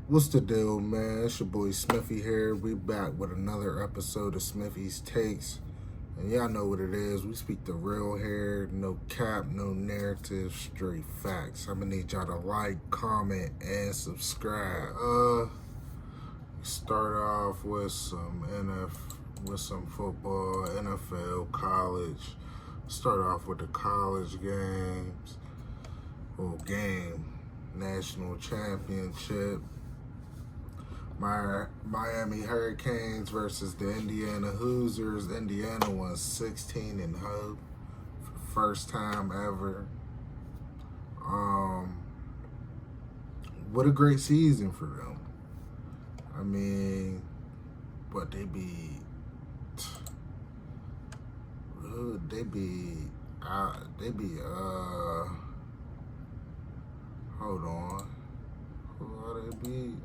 What's the deal, man? It's your boy Smiffy here. We back with another episode of Smiffy's Takes. And y'all know what it is. We speak the real here. No cap, no narrative, straight facts. I'm gonna need y'all to like, comment, and subscribe. Start off with some football, NFL, college. Start off with the college games. National championship. Miami Hurricanes versus the Indiana Hoosiers. Indiana won 16-0 for the first time ever. What a great season for them. I mean, what they beat? Hold on. Who are they beat?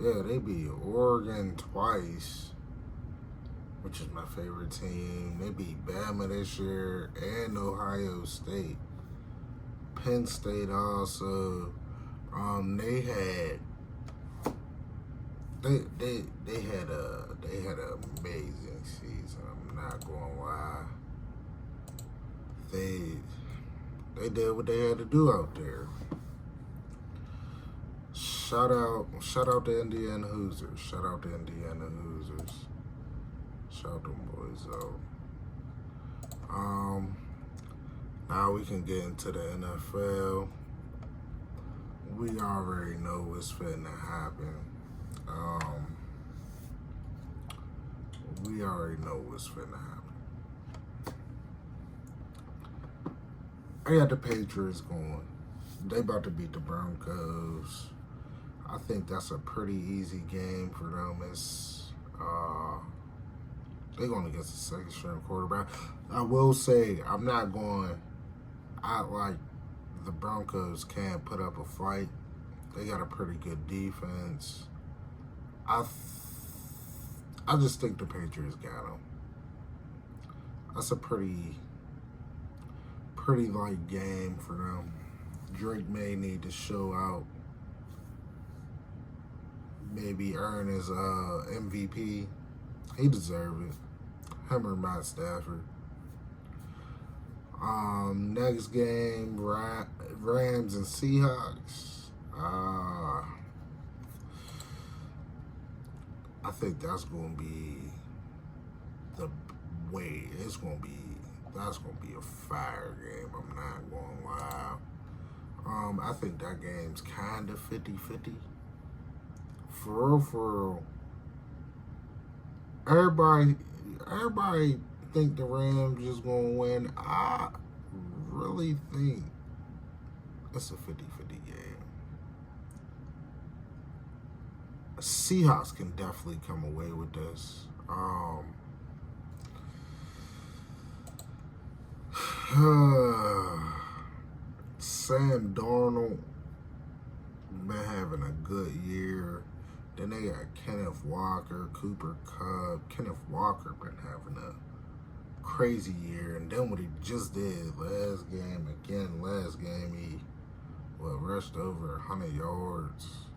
Yeah, they beat Oregon twice, which is my favorite team. They beat Bama this year and Ohio State. Penn State also. They had an amazing season. I'm not gonna lie. They did what they had to do out there. Shout out to Indiana Hoosiers. Shout out to Indiana Hoosiers. Shout them boys out. Now we can get into the NFL. We already know what's finna happen. We already know what's finna happen. I got the Patriots going. They about to beat the Broncos. I think that's a pretty easy game for them. They're going against a second-string quarterback. I will say I'm not going to act like the Broncos can't put up a fight. They got a pretty good defense. I just think the Patriots got them. That's a pretty light game for them. Drake may need to show out. Maybe earn his MVP. He deserves it. Him or Matt Stafford. Next game, Rams and Seahawks. I think that's gonna be the way. That's gonna be a fire game. I'm not gonna lie. I think that game's kind of 50-50. For real. Everybody think the Rams just gonna win. I really think it's a 50-50 game. Seahawks can definitely come away with this. Sam Darnold been having a good year. Then they got Kenneth Walker, Cooper Kupp. Kenneth Walker been having a crazy year. And then what he just did last game, he rushed over 100 yards.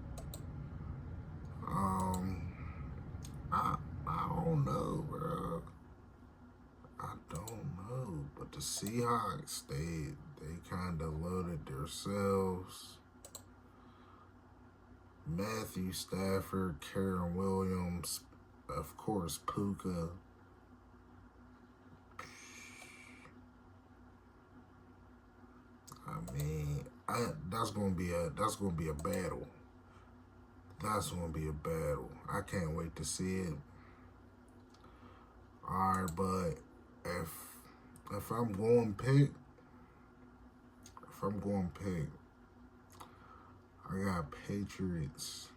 I don't know, bro. I don't know. But the Seahawks, they kind of loaded themselves. Matthew Stafford, Karen Williams, of course, Puka. I mean, that's gonna be a battle. That's gonna be a battle. I can't wait to see it. All right, but if I'm going pick, I got Patriots,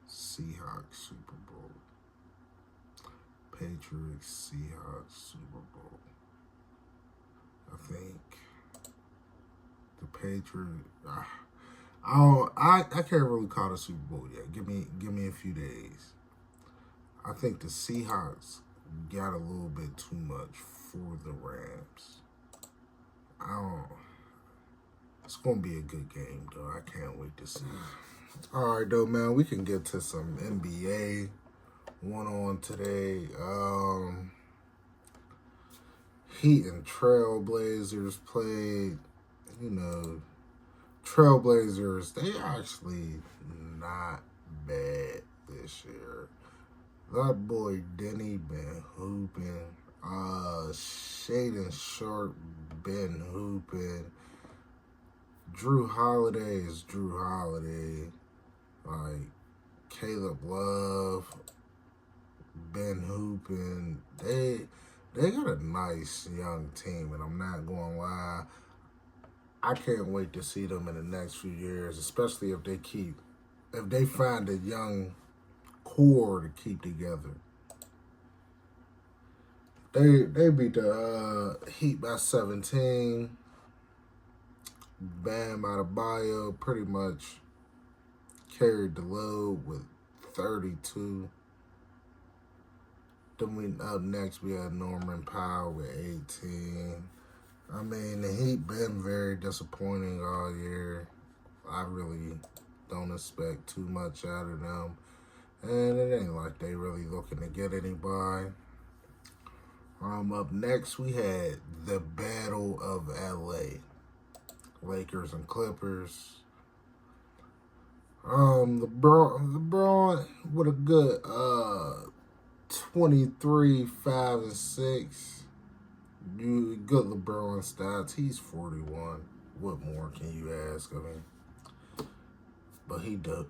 Seahawks, Super Bowl. Patriots, Seahawks, Super Bowl. I think the Patriots. I can't really call the Super Bowl yet. Give me a few days. I think the Seahawks got a little bit too much for the Rams. It's going to be a good game, though. I can't wait to see it. All right, though, man. We can get to some NBA. One on today. Heat and Trailblazers played. You know, Trailblazers, they actually not bad this year. That boy Denny been hooping. Shaden Sharp been hooping. Drew Holiday is Drew Holiday. Like, Caleb Love been hooping. They got a nice young team, and I'm not going to lie. I can't wait to see them in the next few years, especially if they find a young core to keep together. They beat the Heat by 17. Bam Adebayo pretty much carried the load with 32. Then up next we had Norman Powell with 18. I mean, the Heat been very disappointing all year. I really don't expect too much out of them. And it ain't like they really looking to get anybody. Up next, we had the Battle of L.A. Lakers and Clippers. LeBron with a good 23, 5, and 6. Good LeBron stats. He's 41. What more can you ask of him? But he do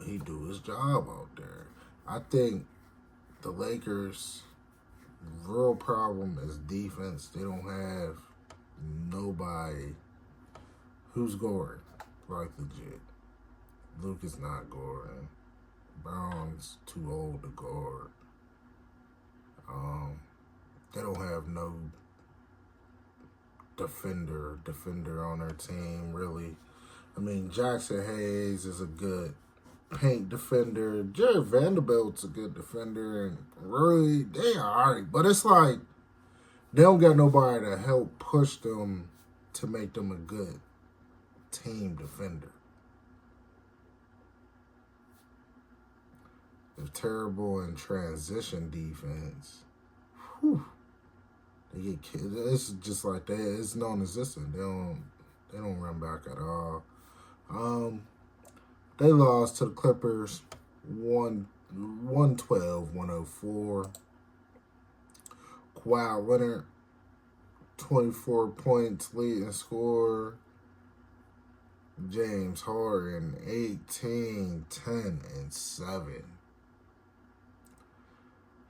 his job out there. I think the Lakers' real problem is defense. They don't have nobody who's guarding, like legit. Luke is not guarding. Brown's too old to guard. They don't have no defender on their team, really. I mean, Jackson Hayes is a good paint defender. Jared Vanderbilt's a good defender, and really, they are alright. But it's like they don't got nobody to help push them to make them a good team defender. They're terrible in transition defense. Whew. They get kids. It's just like that. It's non-existent. They don't run back at all. They lost to the Clippers 112-104. Kawhi Leonard, 24 points leading scorer. James Harden, 18, 10, and 7.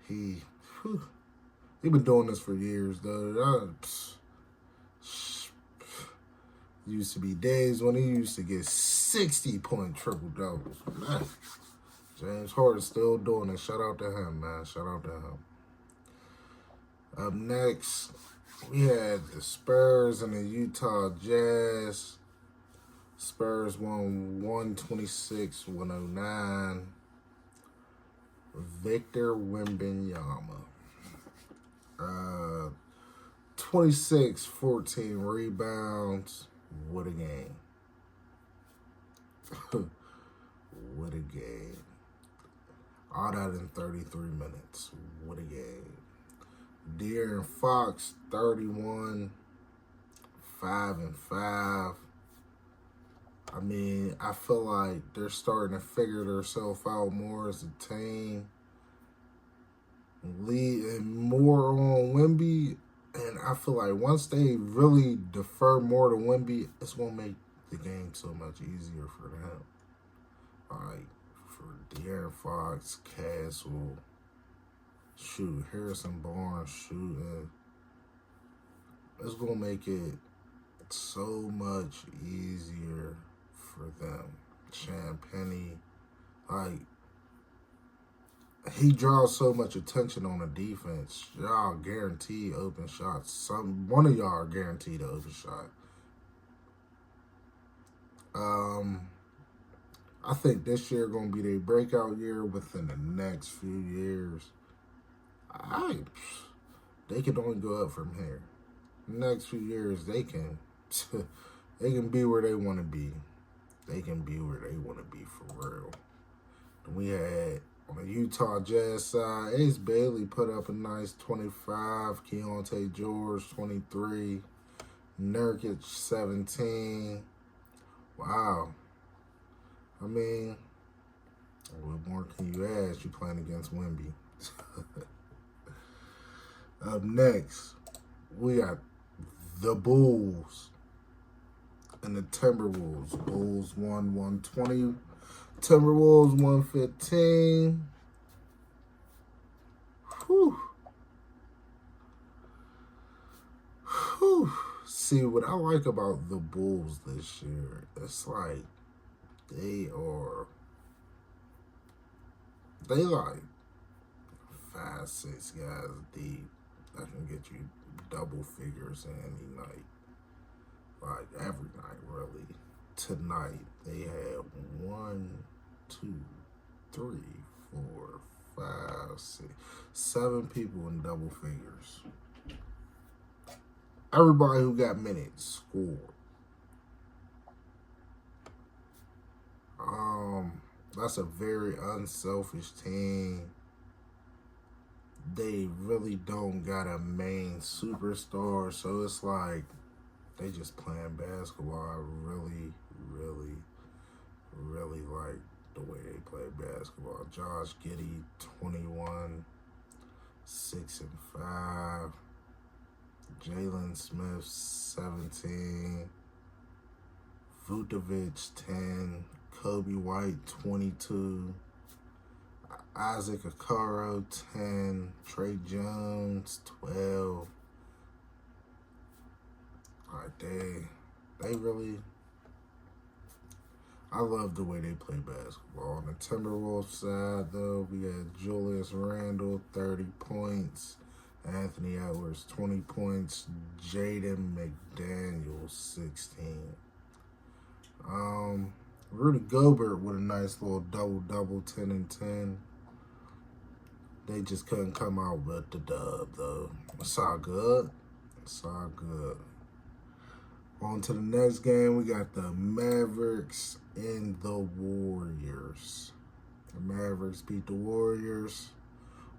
He been doing this for years, though. Used to be days when he used to get 60-point triple-doubles. Man, James Harden's still doing it. Shout out to him, man. Shout out to him. Up next, we had the Spurs and the Utah Jazz. Spurs won 126-109. Victor Wembanyama. 26-14 rebounds. What a game. What a game. All that in 33 minutes. What a game. De'Aaron Fox, 31, 5 and 5. I mean, I feel like they're starting to figure themselves out more as a team. Leading more on Wemby. And I feel like once they really defer more to Wemby, it's going to make the game so much easier for them. Like, for De'Aaron Fox, Castle, Harrison Barnes shooting. It's going to make it so much easier for them. Champagny, like, he draws so much attention on the defense. Y'all guarantee open shots. One of y'all are guaranteed an open shot. I think this year going to be their breakout year within the next few years. They can only go up from here. Next few years, they can They can be where they want to be. They can be where they want to be for real. And we had on the Utah Jazz side, Ace Bailey put up a nice 25. Keontae George 23. Nurkic 17. Wow. I mean, what more can you ask? You playing against Wemby. Up next, we got the Bulls and the Timberwolves. Bulls won 120. Timberwolves 115. Whew. Whew. See, what I like about the Bulls this year, it's like they like 5-6 guys deep that can get you double figures any night. Like every night, really. Tonight, they had 1, 2, 3, 4, 5, 6, 7 people in double figures. Everybody who got minutes scored. That's a very unselfish team. They really don't got a main superstar, so it's like they just playing basketball. I really, really, really like the way they play basketball. Josh Giddey, 21, 6 and 5. Jalen Smith, 17. Vucevic, 10. Kobe White, 22. Isaac Okoro, 10. Trey Jones, 12. Like they really, I love the way they play basketball. On the Timberwolves side, though, we had Julius Randle, 30 points. Anthony Edwards, 20 points. Jaden McDaniels, 16. Rudy Gobert with a nice little double-double, 10 and 10. They just couldn't come out with the dub, though. It's all good. It's all good. On to the next game, we got the Mavericks and the Warriors. The Mavericks beat the Warriors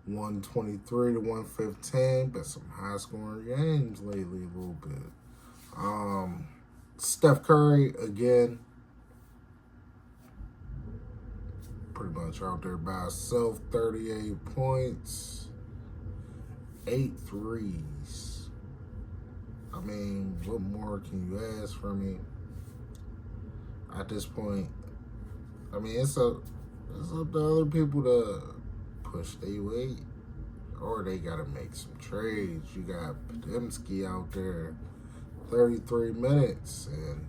123 to 115. Been some high-scoring games lately a little bit. Steph Curry, again, pretty much out there by himself. 38 points, 8 threes. I mean, what more can you ask from me at this point? I mean, it's up to other people to push their weight, or they got to make some trades. You got Podziemski out there, 33 minutes and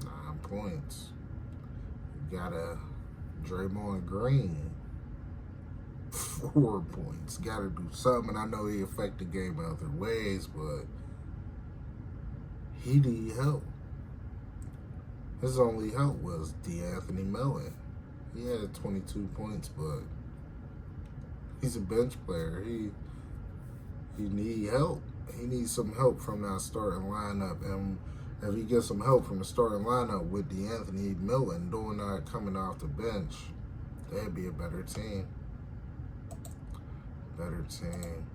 9 points. You got Draymond Green, 4 points. Got to do something. I know he affected the game in other ways, but he need help. His only help was DeAnthony Melton. He had 22 points, but he's a bench player. He need help. He needs some help from that starting lineup. And if he gets some help from the starting lineup with DeAnthony Melton doing that coming off the bench, that'd be a better team. Better team.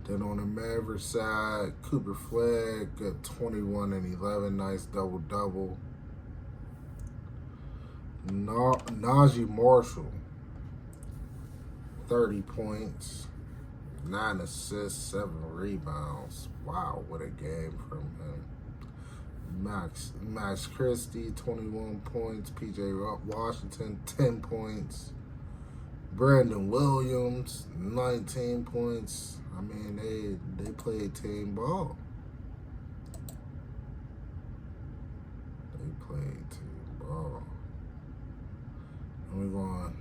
Then on the Mavericks side, Cooper Flag got 21 and 11. Nice double-double. Najee Marshall, 30 points, 9 assists, 7 rebounds. Wow, what a game from him. Max Christie, 21 points. P.J. Washington, 10 points. Brandon Williams, 19 points. I mean, they played team ball. They played team ball. And we're going.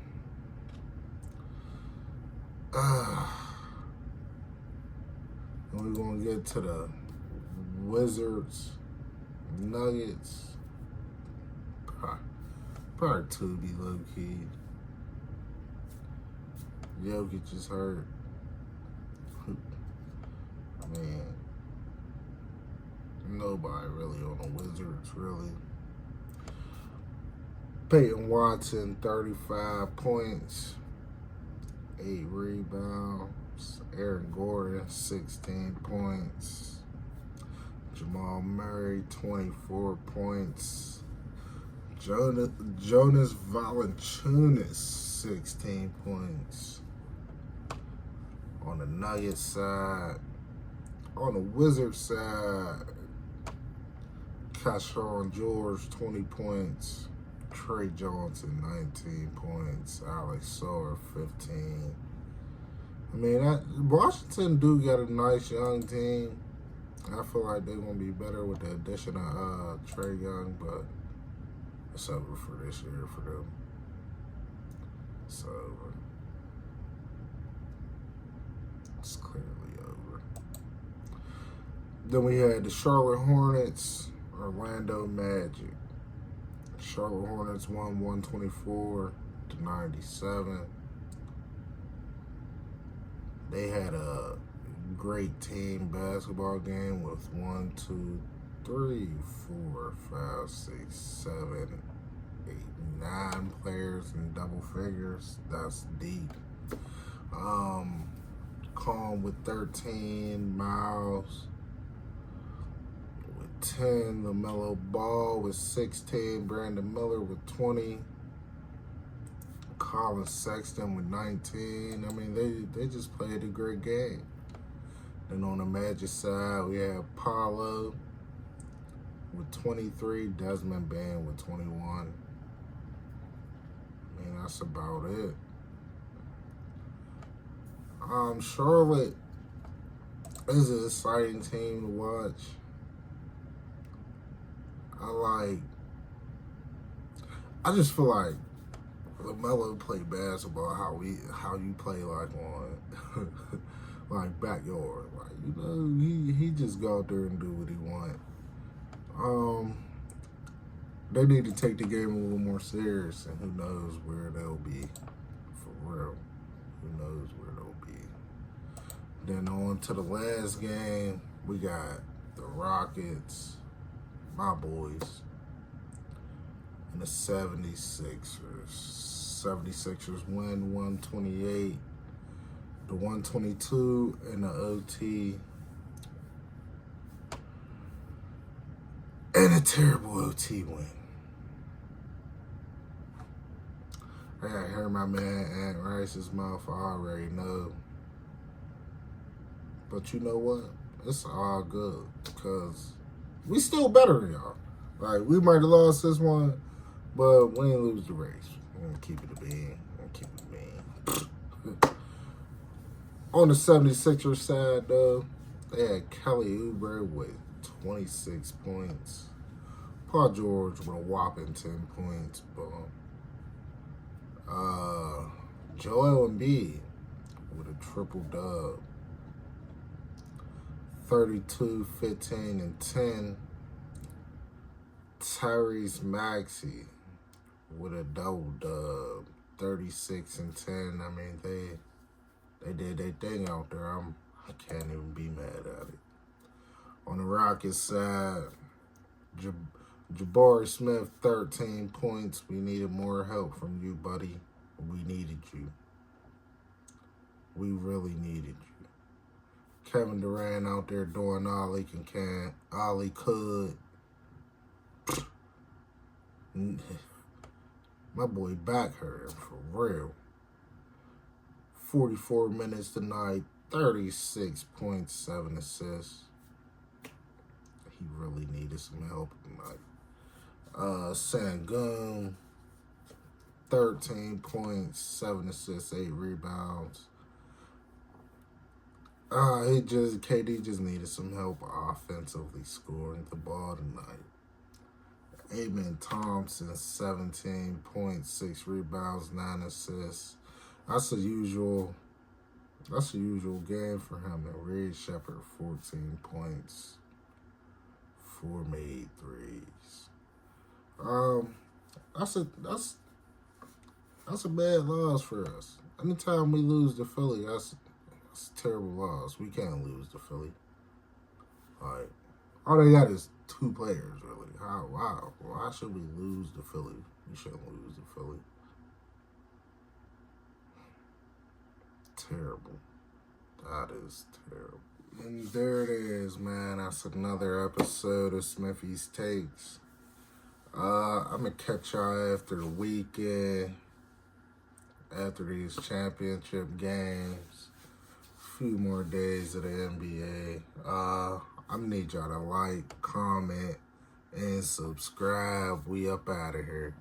And we're going to get to the Wizards, Nuggets. Probably Tubi low-key. Jokic is hurt. Man. Nobody really on the Wizards, really. Peyton Watson, 35 points, 8 rebounds. Aaron Gordon, 16 points. Jamal Murray, 24 points. Jonas Valanciunas, 16 points. On the Nuggets side. On the Wizards side, Keshawn George, 20 points. Trey Johnson, 19 points. Alex Sower, 15. I mean, Washington do got a nice young team. I feel like they're going to be better with the addition of Trey Young, but it's over for this year for them. It's over. It's clearly over. Then we had the Charlotte Hornets, Orlando Magic. Charlotte Hornets won 124-97. They had a great team basketball game with 1, 2, 3, 4, 5, 6, 7, 8, 9 players in double figures. That's deep. Calm with 13, Miles with 10, LaMelo Ball with 16, Brandon Miller with 20, Colin Sexton with 19. I mean, they just played a great game. And on the Magic side, we have Paolo with 23, Desmond Bain with 21. I mean, that's about it. Charlotte is an exciting team to watch. I just feel like LaMelo play basketball how you play like on like backyard. Like, you know, he just go out there and do what he want. They need to take the game a little more serious, and who knows where they'll be for real. Who knows where they'll be. Then on to the last game, we got the Rockets, my boys, and the 76ers. 76ers win 128 to 122 in the OT. And a terrible OT win. I gotta hear my man Ant Rice's mouth, I already know. But you know what? It's all good because we still better than y'all. Like, we might have lost this one, but we ain't lose the race. We're gonna keep it a bean. On the 76ers side, though, they had Kelly Oubre with 26 points. Paul George with a whopping 10 points. Joel Embiid with a triple dub. 32, 15, and 10. Tyrese Maxey with a double dub. 36 and 10. I mean, they did their thing out there. I can't even be mad at it. On the Rockets side, Jabari Smith, 13 points. We needed more help from you, buddy. We needed you. We really needed you. Kevin Durant out there doing all he can, all he could. My boy back hurt for real. 44 minutes tonight, 36.7 assists. He really needed some help tonight. Sengun, 13 points, 7 assists, 8 rebounds. KD just needed some help offensively scoring the ball tonight. Amen Thompson, 17 points, 6 rebounds, 9 assists. That's a usual game for him. And Reed Shepherd, 14 points, 4 made threes. That's a bad loss for us. Anytime we lose to Philly, that's a terrible loss. We can't lose to Philly. All right. All they got is 2 players, really. Wow. Why should we lose to Philly? We shouldn't lose to Philly. Terrible. That is terrible. And there it is, man. That's another episode of Smiffys Takes. I'm going to catch y'all after the weekend, after these championship games. A few more days of the NBA. I'm going to need y'all to like, comment, and subscribe. We up out of here.